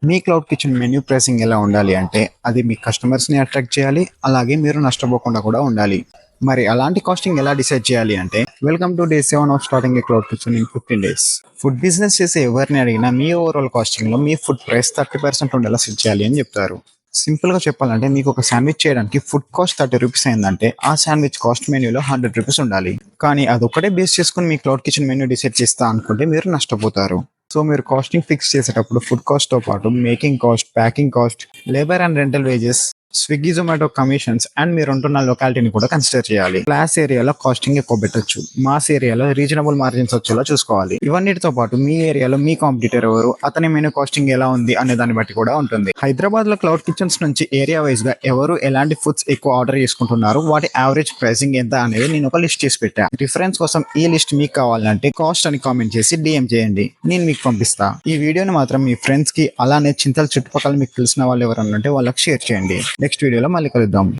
మీ cloud kitchen menu pricing ఎలా ఉండాలి అంటే అది మీ కస్టమర్స్ని అట్రాక్ట్ చేయాలి, అలాగే మీరు నష్టపోకుండా కూడా ఉండాలి. మరి అలాంటి కాస్టింగ్ ఎలా డిసైడ్ చేయాలి అంటే welcome to day 7 of starting a cloud kitchen in 15 days. Food business చేసే ఎవరిని అడిగినా మీ ఓవరాల్ కాస్టింగ్లో మీ ఫుడ్ ప్రైస్ 30% ఉండేలా సెట్ చేయాలి అని చెప్తారు. సింపుల్గా చెప్పాలంటే మీకు ఒక శాండ్విచ్ చేయడానికి ఫుడ్ కాస్ట్ 30 రూపీస్ అయిందంటే ఆ శాండ్విచ్ కాస్ట్ మెన్యూలో 100 రూపీస్ ఉండాలి. కానీ అదొక్కటే బేస్ చేసుకుని మీ క్లౌడ్ కిచెన్ మెన్యూ డిసైడ్ చేస్తా అనుకుంటే మీరు నష్టపోతారు. సో మీరు కాస్టింగ్ ఫిక్స్ చేసేటప్పుడు ఫుడ్ కాస్ట్తో పాటు making cost, packing cost, labour and rental wages, Swiggy Zomato commissions and మీరు ఉంటున్న లొకాలిటీని కూడా కన్సిడర్ చేయాలి. క్లాస్ ఏరియాలో కాస్టింగ్ ఎక్కువ పెట్టొచ్చు, మాస్ ఏరియాలో రీజనబుల్ మార్జిన్స్ వచ్చేలా చూసుకోవాలి. ఇవన్నిటితో పాటు మీ ఏరియాలో మీ కాంపిటీటర్ ఎవరు, అతని మెనూ కాస్టింగ్ ఎలా ఉంది అనే దాన్ని బట్టి కూడా ఉంటుంది. హైదరాబాద్ లో క్లౌడ్ కిచెన్స్ నుంచి ఏరియా వైజ్ గా ఎవరు ఎలాంటి ఫుడ్స్ ఎక్కువ ఆర్డర్ చేసుకుంటున్నారు, వాటి యావరేజ్ ప్రైసింగ్ ఎంత అనేది నేను ఒక లిస్ట్ చేసి పెట్టా. రిఫరెన్స్ కోసం ఈ లిస్ట్ మీకు కావాలంటే కాస్ట్ అని కామెంట్ చేసి డిఎం చేయండి, నేను మీకు పంపిస్తా. ఈ వీడియోని మాత్రం మీ ఫ్రెండ్స్ కి అలానే చింతల చుట్టుపక్కల మీకు తెలిసిన వాళ్ళు ఎవరన్నా ఉంటే వాళ్ళకి షేర్ చేయండి. నెక్స్ట్ వీడియోలో మళ్ళీ కలుద్దాం.